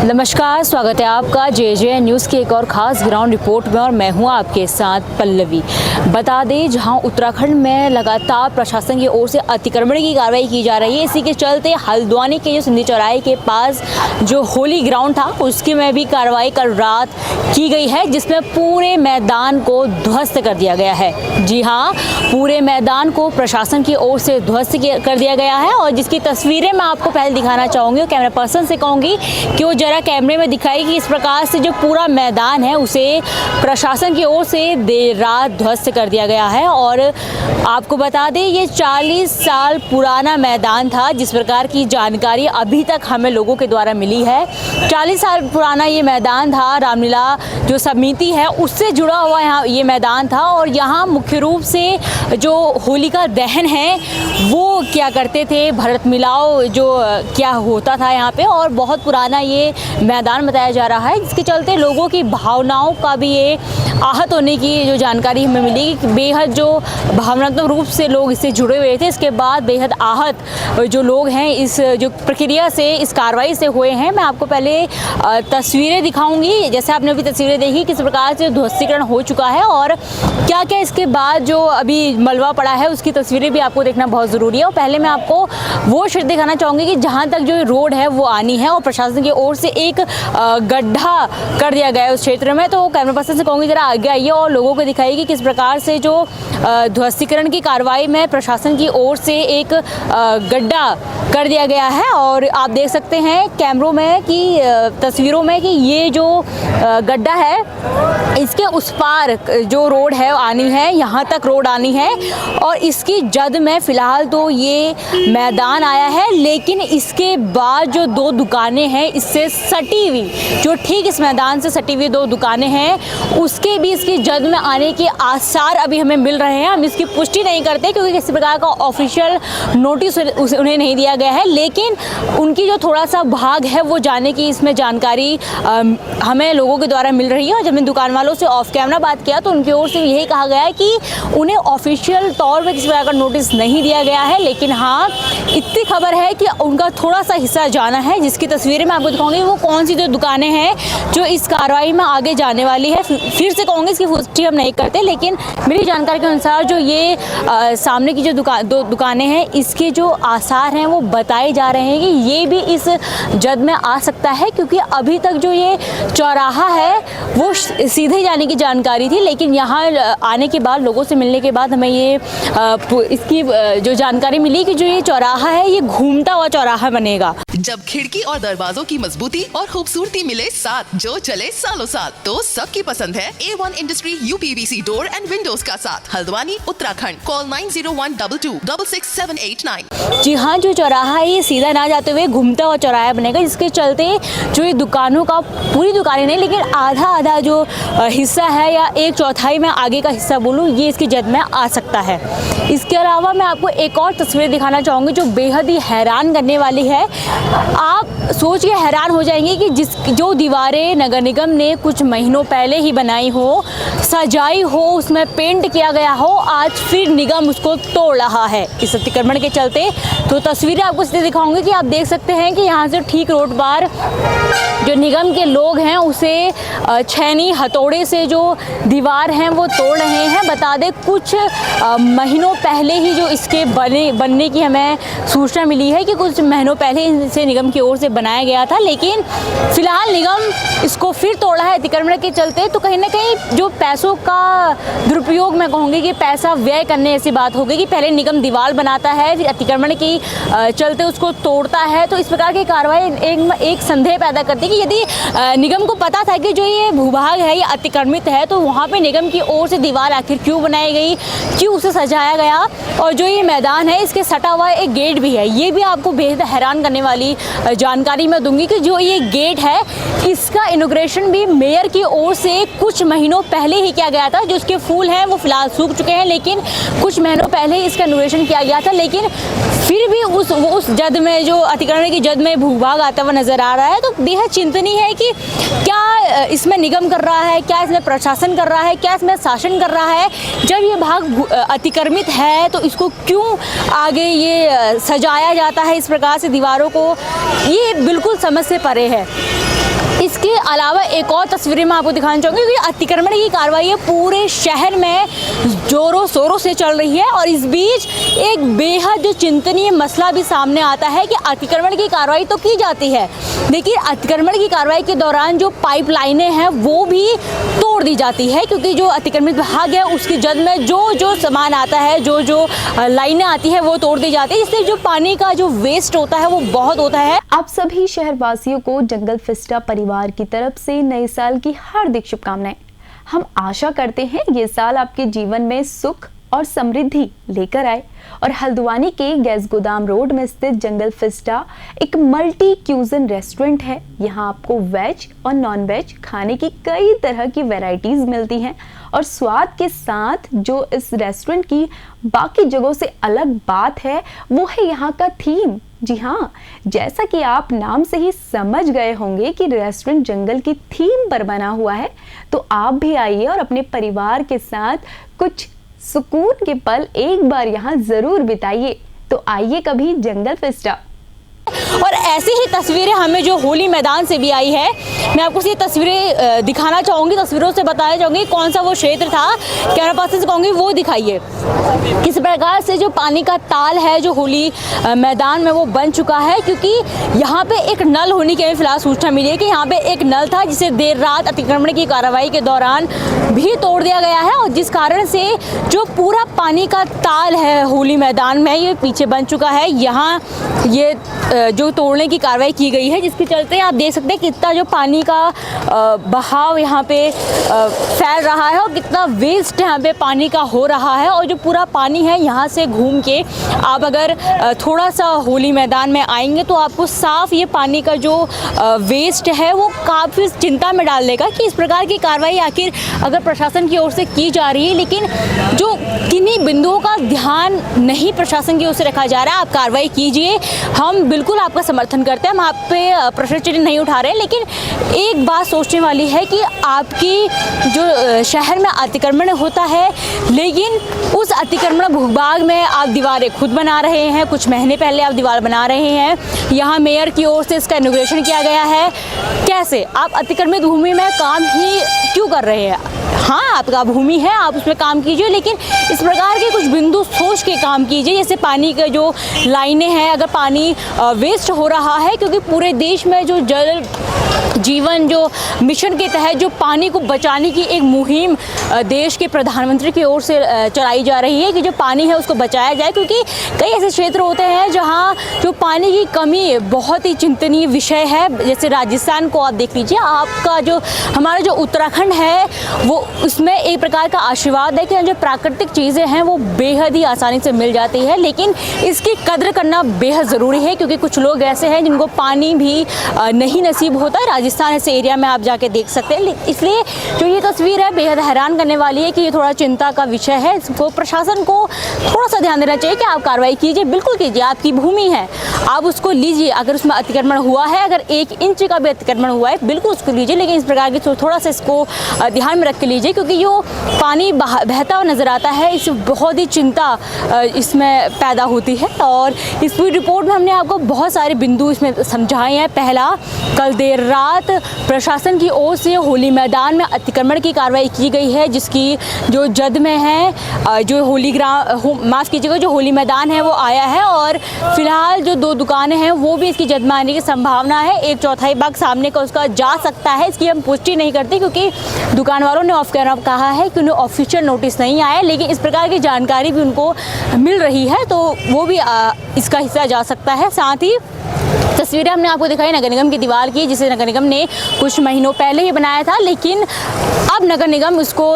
नमस्कार, स्वागत है आपका जे न्यूज़ की एक और ख़ास ग्राउंड रिपोर्ट में और मैं हूं आपके साथ पल्लवी। बता दें, जहां उत्तराखंड में लगातार प्रशासन की ओर से अतिक्रमण की कार्रवाई की जा रही है, इसी के चलते हल्द्वानी के जो सिंधी चौराहे के पास जो होली ग्राउंड था उसकी में भी कार्रवाई कल रात की गई है, जिसमें पूरे मैदान को ध्वस्त कर दिया गया है। जी हाँ, पूरे मैदान को प्रशासन की ओर से ध्वस्त कर दिया गया है और जिसकी तस्वीरें मैं आपको पहले दिखाना चाहूँगी और कैमरा पर्सन से कहूँगी कि वो जरा कैमरे में दिखाई कि इस प्रकार से जो पूरा मैदान है उसे प्रशासन की ओर से देर रात ध्वस्त कर दिया गया है। और आपको बता दें, ये 40 साल पुराना मैदान था, जिस प्रकार की जानकारी अभी तक हमें लोगों के द्वारा मिली है। 40 साल पुराना ये मैदान था, रामलीला जो समिति है उससे जुड़ा हुआ यहाँ ये मैदान था और यहाँ मुख्य रूप से जो होलिका दहन है वो क्या करते थे, भरत मिलाव जो क्या होता था यहाँ पे, और बहुत पुराना ये मैदान बताया जा रहा है, जिसके चलते लोगों की भावनाओं का भी ये आहत होने की जो जानकारी हमें मिली कि बेहद जो भावनात्मक रूप से लोग इससे जुड़े हुए थे, इसके बाद बेहद आहत जो लोग हैं इस जो प्रक्रिया से, इस कार्रवाई से हुए हैं। मैं आपको पहले तस्वीरें दिखाऊंगी, जैसे आपने अभी तस्वीरें देखी किस प्रकार से ध्वस्तीकरण हो चुका है और क्या क्या इसके बाद जो अभी मलबा पड़ा है उसकी तस्वीरें भी आपको देखना बहुत ज़रूरी है। और पहले मैं आपको वो क्षेत्र दिखाना चाहूँगी कि जहाँ तक जो रोड है वो आनी है और प्रशासन की ओर से एक गड्ढा कर दिया गया है उस क्षेत्र में। तो कैमरा पर्सन से कहूँगी जरा आगे आइए और लोगों को दिखाइए कि किस प्रकार से जो ध्वस्तीकरण की कार्रवाई में प्रशासन की ओर से एक गड्ढा कर दिया गया है। और आप देख सकते हैं कैमरों में कि तस्वीरों में कि ये जो गड्ढा है इसके उस पार जो रोड है आनी है, यहाँ तक रोड आनी है और इसकी जद में फ़िलहाल तो ये मैदान आया है, लेकिन इसके बाद जो दो दुकानें हैं इससे सटी हुई, जो ठीक इस मैदान से सटी हुई दो दुकानें हैं, उसके भी इसकी जद में आने के आसार अभी हमें मिल रहे हैं। हम इसकी पुष्टि नहीं करते क्योंकि किसी प्रकार का ऑफिशियल नोटिस उन्हें नहीं दिया गया है, लेकिन उनकी जो थोड़ा सा भाग है वो जाने की इसमें जानकारी हमें लोगों के द्वारा मिल रही है। और जब मैं दुकान वालों से ऑफ कैमरा बात किया तो उनकी ओर से यही कहा गया है कि उन्हें ऑफिशियल तौर पर किसी प्रकार का नोटिस नहीं दिया गया है, लेकिन हाँ इतनी खबर है कि उनका थोड़ा सा हिस्सा जाना है, जिसकी तस्वीरें मैं आपको दिखाऊंगी वो कौन सी जो दुकानें हैं जो इस कार्रवाई में आगे जाने वाली है। फिर से कहूँगी इसकी पुष्टि हम नहीं करते, लेकिन मेरी जानकारी के अनुसार जो ये सामने की जो दो दुकानें हैं इसके जो आसार हैं वो बताए जा रहे हैं कि ये भी इस जद में आ सकता है, क्योंकि अभी तक जो ये चौराहा है वो सीधे जाने की जानकारी थी, लेकिन यहाँ आने के बाद लोगों से मिलने के बाद हमें ये इसकी जो जानकारी मिली कि जो ये चौराहा है ये घूमता हुआ चौराहा बनेगा। जब खिड़की और दरवाजों की मजबूती और खूबसूरती मिले साथ, जो चले सालों साल, तो सबकी पसंद है A1 industry UPVC door and Windows का साथ, हल्द्वानी उत्तराखंड। कॉल 9012266789। जी हाँ, जो चौराहा है ये सीधा ना जाते हुए घूमता हुआ चौराहा बनेगा, जिसके चलते जो ये दुकानों का, पूरी दुकानें नहीं लेकिन आधा जो हिस्सा है या 1/4 में आगे का हिस्सा बोलूँ, ये इसकी जद में आ सकता है। इसके अलावा मैं आपको एक और तस्वीर दिखाना चाहूँगी जो बेहद ही हैरान करने वाली है। आप सोच के हैरान हो जाएंगे कि जो दीवारें नगर निगम ने कुछ महीनों पहले ही बनाई हो, सजाई हो, उसमें पेंट किया गया हो, आज फिर निगम उसको तोड़ रहा है इस अतिक्रमण के चलते। तो तस्वीरें आपको इसलिए दिखाऊंगी कि आप देख सकते हैं कि यहाँ से ठीक रोड पर जो निगम के लोग हैं उसे छैनी हथौड़े से जो दीवार हैं वो तोड़ रहे हैं। बता दें, कुछ महीनों पहले ही जो इसके बनने की हमें सूचना मिली है कि कुछ महीनों पहले इसे निगम की ओर से बनाया गया था, लेकिन फिलहाल निगम इसको फिर तोड़ा है अतिक्रमण के चलते। तो कहीं ना कहीं जो पैसों का दुरुपयोग, मैं कहूँगी कि पैसा व्यय करने ऐसी बात हो गई कि पहले निगम दीवार बनाता है फिर अतिक्रमण की चलते उसको तोड़ता है। तो इस प्रकार की कार्रवाई एक संदेह पैदा करती है कि यदि निगम को पता था कि जो ये भूभाग है ये अतिक्रमित है तो वहाँ पे निगम की ओर से दीवार आखिर क्यों बनाई गई, क्यों उसे सजाया गया। और जो ये मैदान है इसके सटा हुआ एक गेट भी है, ये भी आपको बेहद हैरान करने वाली जानकारी मैं दूंगी कि जो ये गेट है इसका इनॉग्रेशन भी मेयर की ओर से कुछ महीनों पहले ही किया गया था। जो उसके फूल हैं वो फिलहाल सूख चुके हैं, लेकिन कुछ महीनों पहले ही इसका इनॉग्रेशन किया गया था, लेकिन फिर भी उस जद में जो अतिक्रमण की जद में भूभाग आता हुआ नजर आ रहा है। तो बेहद चिंतनीय है कि क्या इसमें निगम कर रहा है, क्या इसमें प्रशासन कर रहा है, क्या इसमें शासन कर रहा है। जब ये भाग अतिक्रमित है तो इसको क्यों आगे ये सजाया जाता है इस प्रकार से दीवारों को, ये बिल्कुल समझ से परे है। इसके अलावा एक और तस्वीरें मैं आपको दिखाना चाहूँगी क्योंकि अतिक्रमण की कार्रवाई पूरे शहर में जोरों शोरों से चल रही है और इस बीच एक बेहद जो चिंतनीय मसला भी सामने आता है कि अतिक्रमण की कार्रवाई तो की जाती है, लेकिन अतिक्रमण की कार्रवाई के दौरान जो पाइपलाइनें हैं वो भी तोड़ दी जाती है, क्योंकि जो अतिक्रमित भाग है उसकी जद में जो सामान आता है, जो लाइनें आती है वो तोड़ दी जाती है, इससे जो पानी का जो वेस्ट होता है वो बहुत होता है। आप सभी शहरवासियों को जंगल फिस्टा परिवार की तरफ से नए साल की हार्दिक शुभकामनाएं। हम आशा करते हैं ये साल आपके जीवन में सुख और समृद्धि लेकर आए और हल्द्वानी के गैस गोदाम रोड में स्थित जंगल फिस्टा एक मल्टी क्यूजन रेस्टोरेंट है। यहाँ आपको वेज और नॉन वेज खाने की कई तरह की वैरायटीज मिलती हैं और स्वाद के साथ जो इस रेस्टोरेंट की बाकी जगहों से अलग बात है वो है यहाँ का थीम। जी हाँ, जैसा कि आप नाम से ही समझ गए होंगे कि रेस्टोरेंट जंगल की थीम पर बना हुआ है, तो आप भी आइए और अपने परिवार के साथ कुछ सुकून के पल एक बार यहाँ जरूर बिताइए। तो आइए कभी जंगल फिस्टा। और ऐसी ही तस्वीरें हमें जो होली मैदान से भी आई है, मैं आपको ये तस्वीरें दिखाना चाहूँगी, तस्वीरों से बताना चाहूँगी कौन सा वो क्षेत्र था। कैमरा पर्सन से कहूँगी वो दिखाइए किस प्रकार से जो पानी का ताल है जो होली मैदान में वो बन चुका है, क्योंकि यहाँ पे एक नल होने की हमें फिलहाल सूचना मिली है कि यहाँ पे एक नल था जिसे देर रात अतिक्रमण की कार्रवाई के दौरान भी तोड़ दिया गया है और जिस कारण से जो पूरा पानी का ताल है होली मैदान में ये पीछे बन चुका है। यहाँ ये जो तोड़ने की कार्रवाई की गई है जिसके चलते आप देख सकते हैं कितना जो पानी का बहाव यहाँ पे फैल रहा है और कितना वेस्ट यहाँ पे पानी का हो रहा है। और जो पूरा पानी है यहाँ से घूम के आप अगर थोड़ा सा होली मैदान में आएंगे तो आपको साफ ये पानी का जो वेस्ट है वो काफ़ी चिंता में डाल देगा कि इस प्रकार की कार्रवाई आखिर अगर प्रशासन की ओर से की जा रही है, लेकिन जो किन्हीं बिंदुओं का ध्यान नहीं प्रशासन की ओर से रखा जा रहा है। आप कार्रवाई कीजिए, हम बिल्कुल आपका समर्थन करते हैं, हम आप पे प्रश्न चिन्ह नहीं उठा रहे हैं, लेकिन एक बात सोचने वाली है कि आपकी जो शहर में अतिक्रमण होता है, लेकिन उस अतिक्रमण भूभाग में आप दीवारें खुद बना रहे हैं। कुछ महीने पहले आप दीवार बना रहे हैं, यहाँ मेयर की ओर से इसका इनॉग्रेशन किया गया है। कैसे आप अतिक्रमित भूमि में काम ही क्यों कर रहे हैं? हाँ, आपका भूमि है, आप उसमें काम कीजिए, लेकिन इस प्रकार के कुछ बिंदु सोच के काम कीजिए। जैसे पानी के जो लाइनें हैं, अगर पानी वेस्ट हो रहा है, क्योंकि पूरे देश में जो जल जीवन जो मिशन के तहत जो पानी को बचाने की एक मुहिम देश के प्रधानमंत्री की ओर से चलाई जा रही है कि जो पानी है उसको बचाया जाए, क्योंकि कई ऐसे क्षेत्र होते हैं जहां जो पानी की कमी बहुत ही चिंतनीय विषय है। जैसे राजस्थान को आप देख लीजिए, आपका जो हमारा जो उत्तराखंड है वो उसमें एक प्रकार का आशीर्वाद है कि जो प्राकृतिक चीज़ें हैं वो बेहद ही आसानी से मिल जाती है, लेकिन इसकी कद्र करना बेहद ज़रूरी है, क्योंकि कुछ लोग ऐसे हैं जिनको पानी भी नहीं नसीब होता है। राजस्थान ऐसे एरिया में आप जाके देख सकते हैं। इसलिए जो ये तस्वीर है बेहद हैरान करने वाली है कि ये थोड़ा चिंता का विषय है। इसको प्रशासन को थोड़ा सा ध्यान देना चाहिए कि आप कार्रवाई कीजिए, बिल्कुल कीजिए, आपकी भूमि है, आप उसको लीजिए। अगर उसमें अतिक्रमण हुआ है, अगर 1 इंच का भी अतिक्रमण हुआ है, बिल्कुल उसको लीजिए, लेकिन इस प्रकार की थोड़ा सा इसको ध्यान में रख के लीजिए, क्योंकि जो पानी बहता हुआ नज़र आता है इससे बहुत ही चिंता इसमें पैदा होती है। और इस पूरी रिपोर्ट में हमने आपको बहुत सारे बिंदु इसमें समझाए हैं। पहला, कल देर रात प्रशासन की ओर से होली मैदान में अतिक्रमण की कार्रवाई की गई है, जिसकी जो जद में है जो माफ़ कीजिएगा जो होली मैदान है वो आया है, और फिलहाल जो 2 दुकानें हैं वो भी इसकी जद में आने की संभावना है। 1/4 भाग सामने का उसका जा सकता है, इसकी हम पुष्टि नहीं करते क्योंकि दुकान वालों ने ऑफ कैमरा कहा है कि उन्हें ऑफिशियल नोटिस नहीं आया, लेकिन इस प्रकार की जानकारी भी उनको मिल रही है, तो वो भी इसका हिस्सा जा सकता है। साथ ही तस्वीरें हमने आपको दिखाई नगर निगम की दीवार की, जिसे नगर निगम ने कुछ महीनों पहले ही बनाया था, लेकिन अब नगर निगम उसको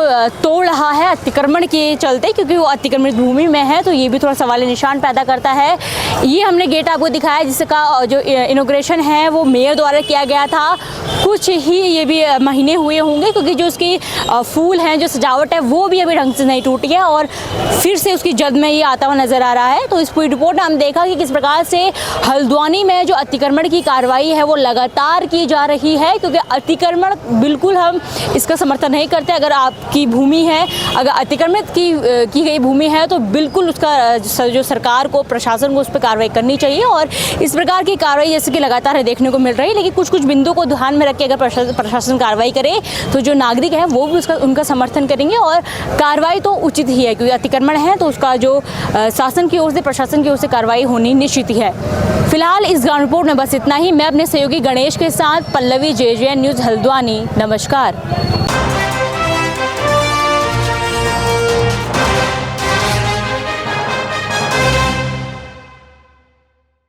तोड़ रहा है अतिक्रमण के चलते, क्योंकि वो अतिक्रमित भूमि में है, तो ये भी थोड़ा सवाल निशान पैदा करता है। ये हमने गेट आपको दिखाया जिसका जो इनॉग्रेशन है वो मेयर द्वारा किया गया था। कुछ ही ये भी महीने हुए होंगे, क्योंकि जो उसकी फूल हैं, जो सजावट है वो भी अभी ढंग से नहीं टूटी है और फिर से उसकी जद में ये आता हुआ नज़र आ रहा है। तो इस पूरी रिपोर्ट में हम देखा कि किस प्रकार से हल्द्वानी में जो अतिक्रमण की कार्रवाई है वो लगातार की जा रही है, क्योंकि अतिक्रमण बिल्कुल हम इसका समर्थन नहीं करते। अगर आपकी भूमि है, अगर अतिक्रमित की गई भूमि है तो बिल्कुल उसका जो सरकार को, प्रशासन को उस पर कार्रवाई करनी चाहिए। और इस प्रकार की कार्रवाई जैसे कि लगातार देखने को मिल रही है, लेकिन कुछ कुछ बिंदुओं को ध्यान में रख के अगर प्रशासन कार्रवाई करे तो जो नागरिक हैं वो भी उनका समर्थन करेंगे और कार्रवाई तो उचित ही है, क्योंकि अतिक्रमण है तो उसका जो शासन की ओर से, प्रशासन की ओर से कार्रवाई होनी निश्चित ही है। फिलहाल इस ग्राउंड रिपोर्ट में बस इतना ही। मैं अपने सहयोगी गणेश के साथ पल्लवी, JJN न्यूज़ हल्द्वानी। नमस्कार।